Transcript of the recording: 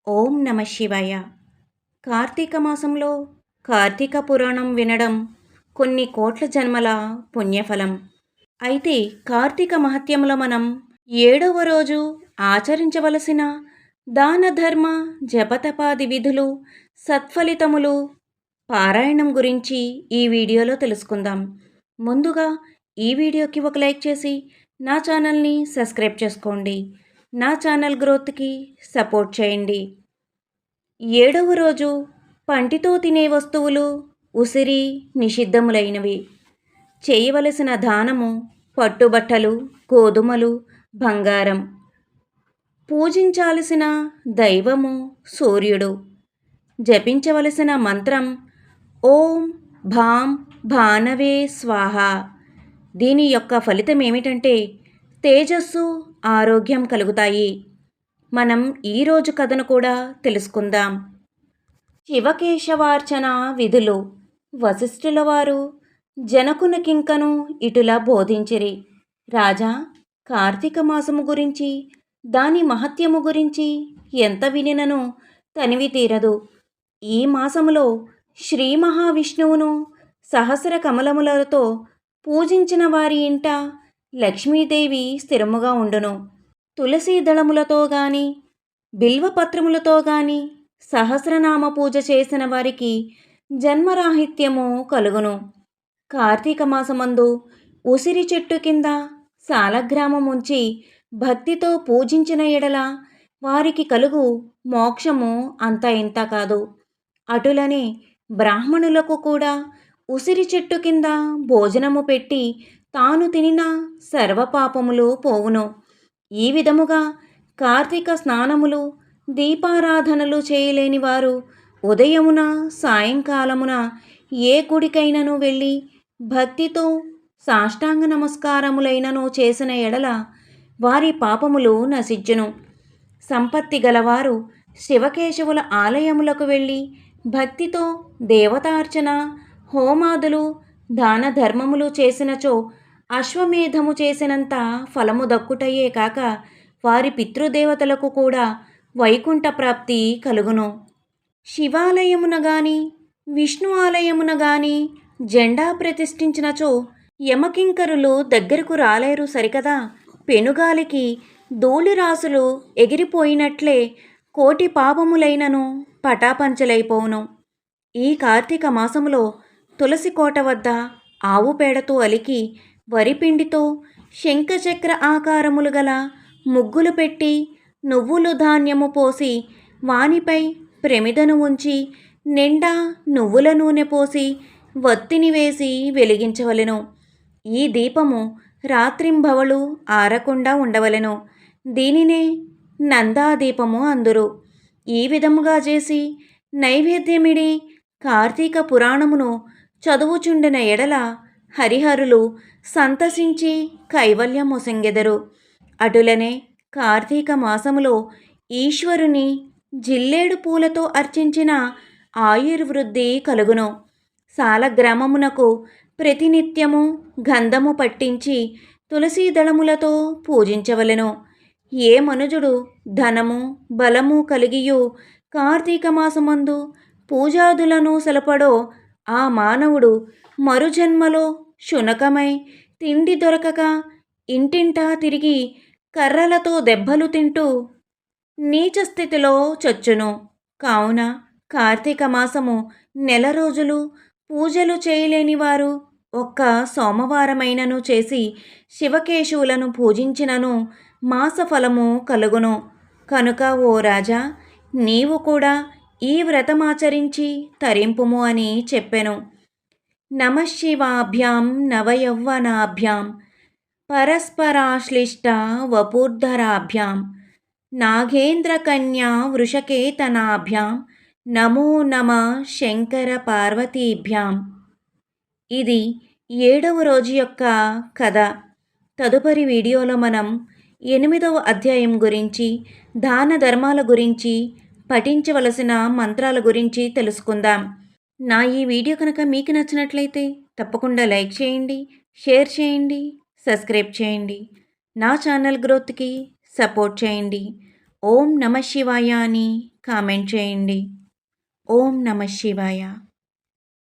ఓం నమ శివాయ. కార్తీక మాసంలో కార్తీక పురాణం వినడం కొన్ని కోట్ల జన్మల పుణ్యఫలం. అయితే కార్తీక మహత్యంలో మనం 7వ రోజు ఆచరించవలసిన దాన ధర్మ జపతపాది విధులు సత్ఫలితములు పారాయణం గురించి ఈ వీడియోలో తెలుసుకుందాం. ముందుగా ఈ వీడియోకి ఒక లైక్ చేసి నా ఛానల్ని సబ్స్క్రైబ్ చేసుకోండి. నా ఛానల్ గ్రోత్కి సపోర్ట్ చేయండి. 7వ రోజు పంటితో తినే వస్తువులు ఉసిరి నిషిద్ధములైనవి. చేయవలసిన దానము పట్టుబట్టలు, గోధుమలు, బంగారం. పూజించాల్సిన దైవము సూర్యుడు. జపించవలసిన మంత్రం ఓం భాం భానవే స్వాహ. దీని యొక్క ఫలితం ఏమిటంటే తేజస్సు, ఆరోగ్యం కలుగుతాయి. మనం ఈరోజు కథను కూడా తెలుసుకుందాం. శివకేశవార్చన విధులు. వశిష్ఠుల వారు జనకునికింకను ఇటులా బోధించిరి. రాజా, కార్తీక మాసము గురించి దాని మహత్యము గురించి ఎంత వినినను తనివి తీరదు. ఈ మాసములో శ్రీ మహావిష్ణువును సహస్ర కమలములతో పూజించిన వారి ఇంట లక్ష్మీదేవి స్థిరముగా ఉండును. తులసీ దళములతో గాని బిల్వపత్రములతో గాని సహస్రనామ పూజ చేసిన వారికి జన్మరాహిత్యము కలుగును. కార్తీక మాసమందు ఉసిరి చెట్టు కింద సాలగ్రామముంచి భక్తితో పూజించిన ఎడల వారికి కలుగు మోక్షము అంత ఇంత కాదు. అటులనే బ్రాహ్మణులకు కూడా ఉసిరి చెట్టు కింద భోజనము పెట్టి తాను తినిన సర్వపాపములు పోవును. ఈ విధముగా కార్తీక స్నానములు, దీపారాధనలు చేయలేని వారు ఉదయమున సాయంకాలమున ఏ గుడికైనను వెళ్ళి భక్తితో సాష్టాంగ నమస్కారములైనను చేసిన ఎడల వారి పాపములు నశించును. సంపత్తి గలవారు శివకేశవుల ఆలయములకు వెళ్ళి భక్తితో దేవతార్చన, హోమాదులు, దాన ధర్మములు చేసినచో అశ్వమేధము చేసినంత ఫలము దక్కుటయే కాక వారి పితృదేవతలకు కూడా వైకుంఠ ప్రాప్తి కలుగును. శివాలయమున గాని విష్ణు ఆలయమున గాని జెండా ప్రతిష్ఠించినచో యమకింకరులు దగ్గరకు రాలేరు సరికదా. పెనుగాలికి ధూళిరాసులు ఎగిరిపోయినట్లే కోటి పాపములైనను పటాపంచలైపోవును. ఈ కార్తీక మాసములో తులసి కోట వద్ద ఆవు పేడతో అలికి వరిపిండితో శంఖచక్ర ఆకారములు గల ముగ్గులు పెట్టి నువ్వులు ధాన్యము పోసి వానిపై ప్రమిదను ఉంచి నిండా నువ్వుల నూనె పోసి వత్తిని వేసి వెలిగించవలెను. ఈ దీపము రాత్రింబవళు ఆరకుండా ఉండవలెను. దీనినే నందాదీపము అందురు. ఈ విధముగా చేసి నైవేద్యమిడి కార్తీక పురాణమును చదువుచుండిన ఎడల హరిహరులు సంతసించి కైవల్యమొసంగెదరు. అటులనే కార్తీక మాసములో ఈశ్వరుని జిల్లేడు పూలతో అర్చించిన ఆయుర్వృద్ధి కలుగును. సాలగ్రామమునకు ప్రతినిత్యము గంధము పట్టించి తులసీ దళములతో పూజించవలెను. ఏ మనుజుడు ధనము బలము కలిగియు కార్తీక మాసమందు పూజాదులను సలపడో ఆ మానవుడు మరుజన్మలో శునకమై తిండి దొరకక ఇంటింటా తిరిగి కర్రలతో దెబ్బలు తింటూ నీచస్థితిలో చచ్చును. కావున కార్తీక మాసము నెల రోజులు పూజలు చేయలేని వారు ఒక్క సోమవారమైనను చేసి శివకేశవులను పూజించినను మాసఫలము కలుగును. కనుక ఓ రాజా, నీవు కూడా ఈ వ్రతమాచరించి తరింపుము అని చెప్పెను. నమశివాభ్యాం నవయౌవనాభ్యాం పరస్పరాశ్లిష్ట వపుర్ధరాభ్యాం నాగేంద్రకన్యా వృషకేతనాభ్యాం నమో నమ శంకర పార్వతీభ్యాం. ఇది 7వ రోజు యొక్క కథ. తదుపరి వీడియోలో మనం 8వ అధ్యాయం గురించి, దాన ధర్మాల గురించి, పఠించవలసిన మంత్రాల గురించి తెలుసుకుందాం. నా ఈ వీడియో కనుక మీకు నచ్చినట్లయితే తప్పకుండా లైక్ చేయండి, షేర్ చేయండి, సబ్స్క్రైబ్ చేయండి. నా ఛానల్ గ్రోత్కి సపోర్ట్ చేయండి. ఓం నమ శివాయ అని కామెంట్ చేయండి. ఓం నమ శివాయ.